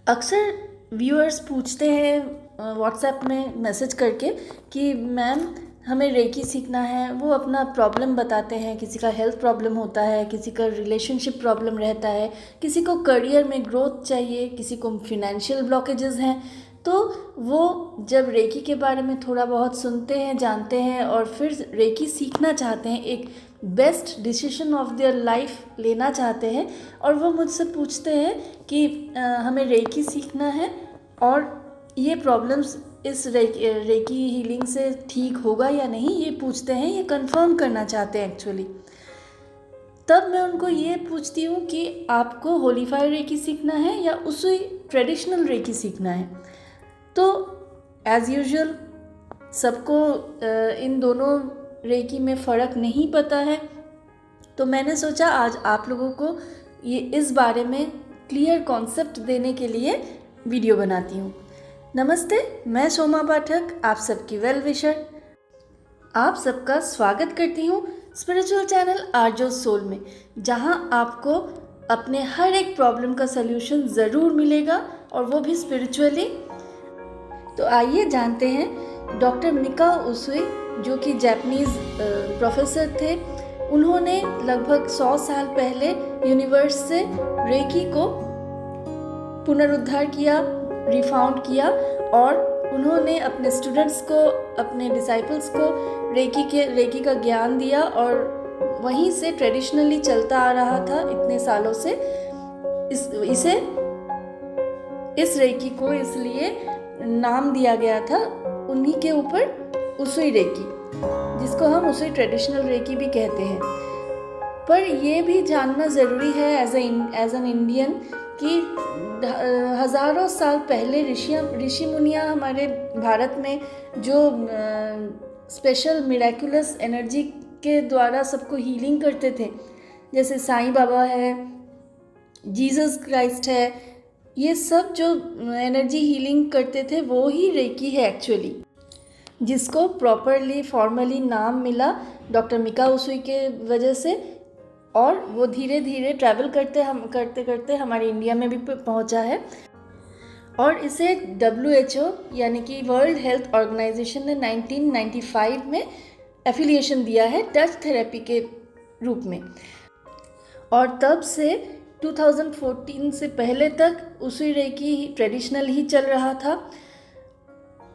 अक्सर व्यूअर्स पूछते हैं व्हाट्सएप में मैसेज करके कि मैम हमें रेकी सीखना है। वो अपना प्रॉब्लम बताते हैं, किसी का हेल्थ प्रॉब्लम होता है, किसी का रिलेशनशिप प्रॉब्लम रहता है, किसी को करियर में ग्रोथ चाहिए, किसी को फिनेंशियल ब्लॉकेजेस हैं। तो वो जब रेकी के बारे में थोड़ा बहुत सुनते हैं, जानते हैं और फिर रेकी सीखना चाहते हैं, एक best decision of their life लेना चाहते हैं, और वो मुझसे पूछते हैं कि हमें रेकी सीखना है और ये प्रॉब्लम्स इस रेकी हीलिंग से ठीक होगा या नहीं, ये पूछते हैं, ये कंफर्म करना चाहते हैं एक्चुअली। तब मैं उनको ये पूछती हूँ कि आपको होलीफायर रेकी सीखना है या उसी ट्रेडिशनल रेकी सीखना है। तो एज़ यूजुअल सबको इन दोनों रेकी में फ़र्क नहीं पता है, तो मैंने सोचा आज आप लोगों को ये इस बारे में क्लियर कॉन्सेप्ट देने के लिए वीडियो बनाती हूँ। नमस्ते, मैं सोमा पाठक, आप सबकी वेल विशर। आप सबका स्वागत करती हूँ स्पिरिचुअल चैनल आर्जो सोल में, जहाँ आपको अपने हर एक प्रॉब्लम का सल्यूशन ज़रूर मिलेगा, और वो भी स्पिरिचुअली। तो आइए जानते हैं डॉक्टर मिकाओ उसुई, जो कि जापानीज़ प्रोफेसर थे। उन्होंने लगभग 100 साल पहले यूनिवर्स से रेकी को पुनरुद्धार किया, रिफाउंड किया, और उन्होंने अपने स्टूडेंट्स को, अपने डिसाइपल्स को रेकी का ज्ञान दिया, और वहीं से ट्रेडिशनली चलता आ रहा था इतने सालों से। इस रेकी को इसलिए नाम दिया गया था उन्हीं के ऊपर, उसुई रेकी, जिसको हम उसुई ट्रेडिशनल रेकी भी कहते हैं। पर ये भी जानना ज़रूरी है एज एन इंडियन कि हज़ारों साल पहले ऋषि मुनियाँ हमारे भारत में जो स्पेशल मिराकुलस एनर्जी के द्वारा सबको हीलिंग करते थे, जैसे साईं बाबा है, जीसस क्राइस्ट है, ये सब जो एनर्जी हीलिंग करते थे वो ही रेकी है एक्चुअली, जिसको प्रॉपरली फॉर्मली नाम मिला डॉक्टर मिकाओ उसुई के वजह से। और वो धीरे धीरे ट्रैवल करते करते हमारे इंडिया में भी पहुंचा है, और इसे WHO यानी कि वर्ल्ड हेल्थ ऑर्गेनाइजेशन ने 1995 में एफिलिएशन दिया है टच थेरेपी के रूप में। और तब से 2014 से पहले तक उसुई रेकी ट्रेडिशनल ही चल रहा था।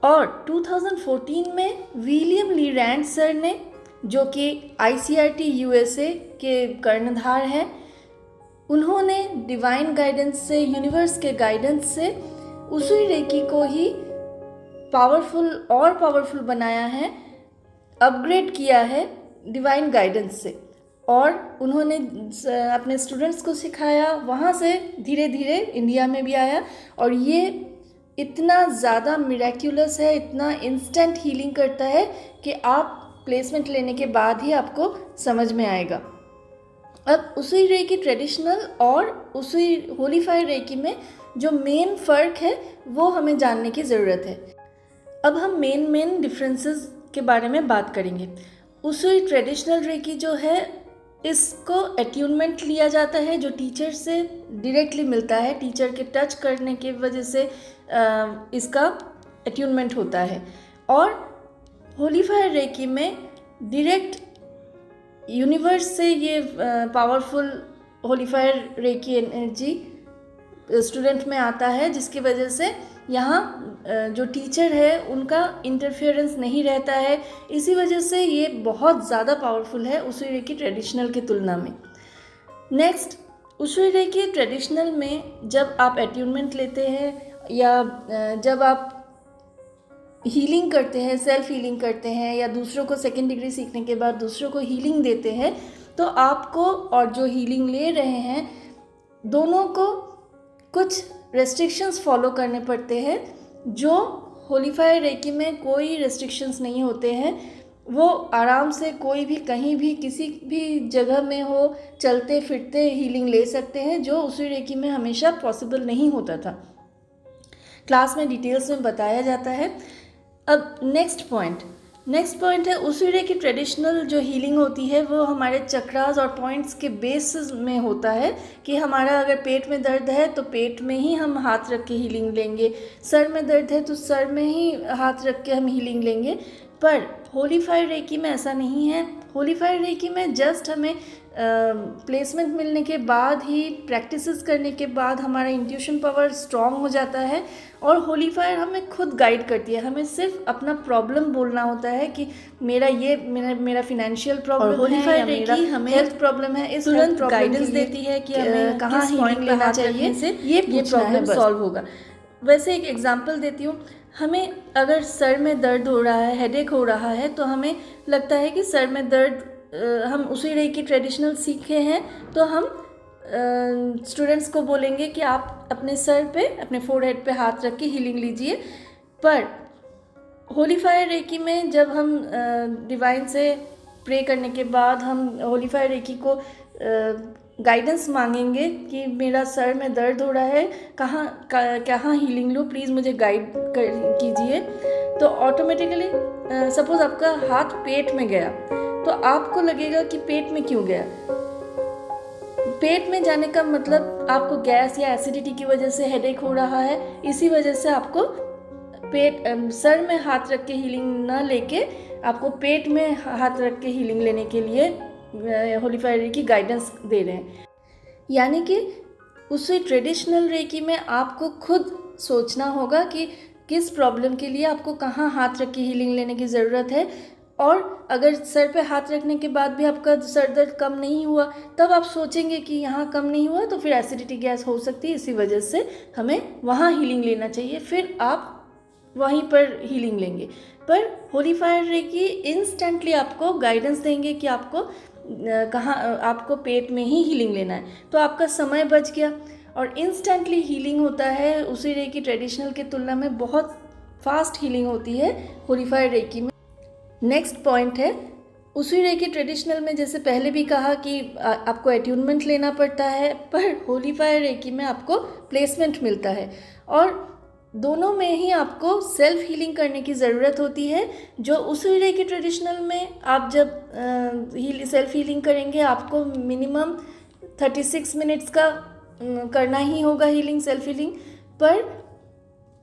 और 2014 में विलियम ली रैंड सर ने, जो कि ICRT USA के कर्णधार हैं, उन्होंने डिवाइन गाइडेंस से, यूनिवर्स के गाइडेंस से उसुई रेकी को ही पावरफुल बनाया है, अपग्रेड किया है डिवाइन गाइडेंस से। और उन्होंने अपने स्टूडेंट्स को सिखाया, वहाँ से धीरे धीरे इंडिया में भी आया, और ये इतना ज़्यादा मिराक्युलस है, इतना इंस्टेंट हीलिंग करता है कि आप प्लेसमेंट लेने के बाद ही आपको समझ में आएगा। अब उसुई रेकी ट्रेडिशनल और उसुई होलीफायर रेकी में जो मेन फ़र्क है वो हमें जानने की ज़रूरत है। अब हम मेन डिफरेंसेस के बारे में बात करेंगे। उसुई ट्रेडिशनल रेकी जो है, इसको अट्यूनमेंट लिया जाता है, जो टीचर से डायरेक्टली मिलता है, टीचर के टच करने की वजह से इसका अट्यूनमेंट होता है। और होलीफायर रेकी में डायरेक्ट यूनिवर्स से ये पावरफुल होलीफायर रेकी एनर्जी स्टूडेंट में आता है, जिसकी वजह से यहाँ जो टीचर है उनका इंटरफेरेंस नहीं रहता है। इसी वजह से ये बहुत ज़्यादा पावरफुल है उसुई रेकी ट्रेडिशनल की तुलना में। नेक्स्ट, उसुई रेकी ट्रेडिशनल में जब आप अट्यूनमेंट लेते हैं या जब आप हीलिंग करते हैं, सेल्फ हीलिंग करते हैं, या दूसरों को सेकेंड डिग्री सीखने के बाद दूसरों को हीलिंग देते हैं, तो आपको और जो हीलिंग ले रहे हैं दोनों को कुछ रेस्ट्रिक्शंस फॉलो करने पड़ते हैं, जो होलीफायर रेकी में कोई रेस्ट्रिक्शंस नहीं होते हैं। वो आराम से कोई भी कहीं भी किसी भी जगह में हो, चलते फिरते हीलिंग ले सकते हैं, जो उसुई रेकी में हमेशा पॉसिबल नहीं होता था। क्लास में डिटेल्स में बताया जाता है। अब नेक्स्ट पॉइंट, नेक्स्ट पॉइंट है उसिरे की ट्रेडिशनल जो हीलिंग होती है वो हमारे चक्रास और पॉइंट्स के बेसिस में होता है कि हमारा अगर पेट में दर्द है तो पेट में ही हम हाथ रख के हीलिंग लेंगे, सर में दर्द है तो सर में ही हाथ रख के हम हीलिंग लेंगे। पर होलीफायर रेकी में ऐसा नहीं है। होलीफायर रेकी में जस्ट हमें प्लेसमेंट मिलने के बाद ही, प्रैक्टिसेस करने के बाद हमारा इंट्यूशन पावर स्ट्रॉन्ग हो जाता है और होलीफायर हमें खुद गाइड करती है। हमें सिर्फ अपना प्रॉब्लम बोलना होता है कि मेरा फिनेंशियल प्रॉब्लम है या मेरा हेल्थ प्रॉब्लम है, इस तुरंत गाइडेंस देती है कि हमें कहाँ हीलिंग लेना चाहिए, ये प्रॉब्लम सॉल्व होगा। वैसे एक एग्जांपल देती हूँ, हमें अगर सर में दर्द हो रहा है, हेडेक हो रहा है, तो हमें लगता है कि सर में दर्द, हम उसी रे की ट्रेडिशनल सीखे हैं तो हम स्टूडेंट्स को बोलेंगे कि आप अपने सर पे, अपने फोरहेड पे हाथ रख के हीलिंग लीजिए। पर होलीफायर रेकी में जब हम डिवाइन से प्रे करने के बाद हम होलीफायर रेकी को गाइडेंस मांगेंगे कि मेरा सर में दर्द हो रहा है, कहाँ हीलिंग लूँ, प्लीज़ मुझे गाइड कीजिए। तो ऑटोमेटिकली सपोज़ आपका हाथ पेट में गया तो आपको लगेगा कि पेट में क्यों गया। पेट में जाने का मतलब आपको गैस या एसिडिटी की वजह से हेडेक हो रहा है, इसी वजह से आपको सर में हाथ रख के हीलिंग ना लेके आपको पेट में हाथ रख के हीलिंग लेने के लिए होलीफायर रेकी गाइडेंस दे रहे हैं। यानी कि उसी ट्रेडिशनल रेकी में आपको खुद सोचना होगा कि किस प्रॉब्लम के लिए आपको कहाँ हाथ रख के हीलिंग लेने की ज़रूरत है। और अगर सर पे हाथ रखने के बाद भी आपका सर दर्द कम नहीं हुआ, तब आप सोचेंगे कि यहाँ कम नहीं हुआ तो फिर एसिडिटी गैस हो सकती है, इसी वजह से हमें वहाँ हीलिंग लेना चाहिए, फिर आप वहीं पर हीलिंग लेंगे। पर होलीफायर रेकी इंस्टेंटली आपको गाइडेंस देंगे कि आपको कहाँ, आपको पेट में ही हीलिंग लेना है, तो आपका समय बच गया और इंस्टेंटली हीलिंग होता है। उसी रेकी ट्रेडिशनल की तुलना में बहुत फास्ट हीलिंग होती है होलीफायर रेकी में। नेक्स्ट पॉइंट है उसी रेकी ट्रेडिशनल में, जैसे पहले भी कहा कि आपको अट्यूनमेंट लेना पड़ता है, पर होलीफायर रेकी में आपको प्लेसमेंट मिलता है और दोनों में ही आपको सेल्फ हीलिंग करने की ज़रूरत होती है। जो उसी रेकी ट्रेडिशनल में आप जब सेल्फ हीलिंग करेंगे आपको मिनिमम 36 मिनट्स का करना ही होगा हीलिंग, सेल्फ हीलिंग। पर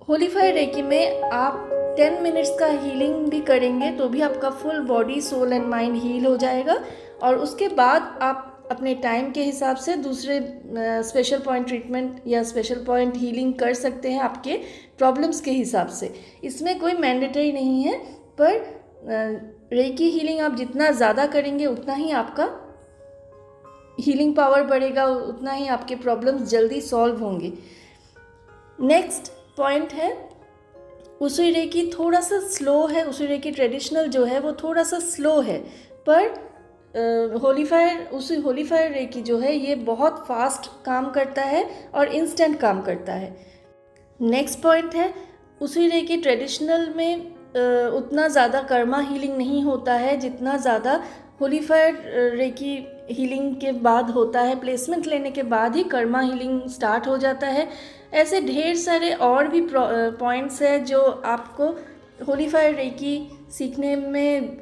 होलीफायर रेकी में आप 10 मिनट्स का हीलिंग भी करेंगे तो भी आपका full body, soul and mind heal हो जाएगा और उसके बाद आप अपने टाइम के हिसाब से दूसरे स्पेशल पॉइंट ट्रीटमेंट या स्पेशल पॉइंट हीलिंग कर सकते हैं आपके प्रॉब्लम्स के हिसाब से। इसमें कोई मैंडेटरी नहीं है, पर रेकी हीलिंग आप जितना ज़्यादा करेंगे उतना ही आपका हीलिंग पावर बढ़ेगा, उतना ही आपके प्रॉब्लम्स जल्दी सॉल्व होंगे। नेक्स्ट पॉइंट है उसी रेकी थोड़ा सा स्लो है। उसी रेकी ट्रेडिशनल जो है वो थोड़ा सा स्लो है, पर होलीफायर रेकी जो है ये बहुत फास्ट काम करता है और इंस्टेंट काम करता है। नेक्स्ट पॉइंट है उसी रेकी ट्रेडिशनल में उतना ज़्यादा कर्मा हीलिंग नहीं होता है जितना ज़्यादा होलीफायर रेकी हीलिंग के बाद होता है। प्लेसमेंट लेने के बाद ही कर्मा हीलिंग स्टार्ट हो जाता है। ऐसे ढेर सारे और भी पॉइंट्स हैं जो आपको होलीफायर रेकी सीखने में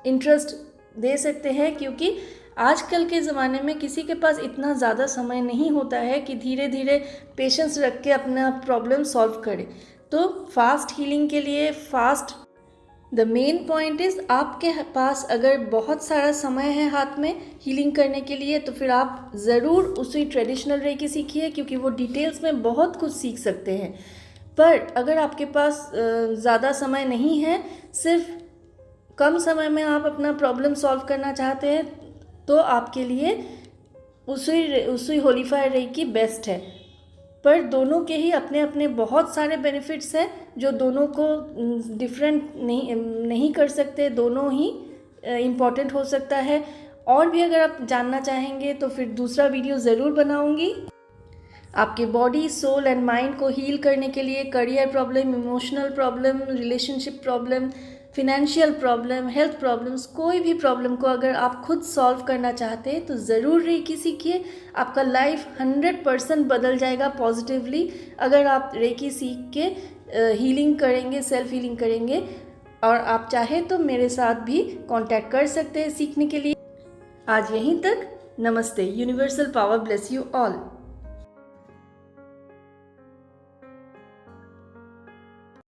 इंटरेस्ट दे सकते हैं, क्योंकि आजकल के ज़माने में किसी के पास इतना ज़्यादा समय नहीं होता है कि धीरे धीरे पेशेंस रख के अपना प्रॉब्लम सॉल्व करे। तो फास्ट हीलिंग के लिए द मेन पॉइंट इज़ आपके पास अगर बहुत सारा समय है हाथ में हीलिंग करने के लिए तो फिर आप ज़रूर उसी ट्रेडिशनल रेकी सीखिए, क्योंकि वो डिटेल्स में बहुत कुछ सीख सकते हैं। पर अगर आपके पास ज़्यादा समय नहीं है, सिर्फ कम समय में आप अपना प्रॉब्लम सॉल्व करना चाहते हैं, तो आपके लिए उसी होलीफायर रेकी बेस्ट है। पर दोनों के ही अपने अपने बहुत सारे बेनिफिट्स हैं जो दोनों को डिफरेंट नहीं कर सकते, दोनों ही इम्पॉर्टेंट हो सकता है। और भी अगर आप जानना चाहेंगे तो फिर दूसरा वीडियो ज़रूर बनाऊंगी। आपके बॉडी, सोल एंड माइंड को हील करने के लिए career problem, emotional problem, relationship problem, financial problem, health problems, कोई भी प्रॉब्लम को अगर आप खुद सॉल्व करना चाहते हैं तो ज़रूर रेकी सीखिए। आपका लाइफ 100% बदल जाएगा पॉजिटिवली अगर आप रेकी सीख के हीलिंग करेंगे, सेल्फ हीलिंग करेंगे। और आप चाहे तो मेरे साथ भी कांटेक्ट कर सकते हैं सीखने के लिए। आज यहीं तक। नमस्ते। Universal power bless you all.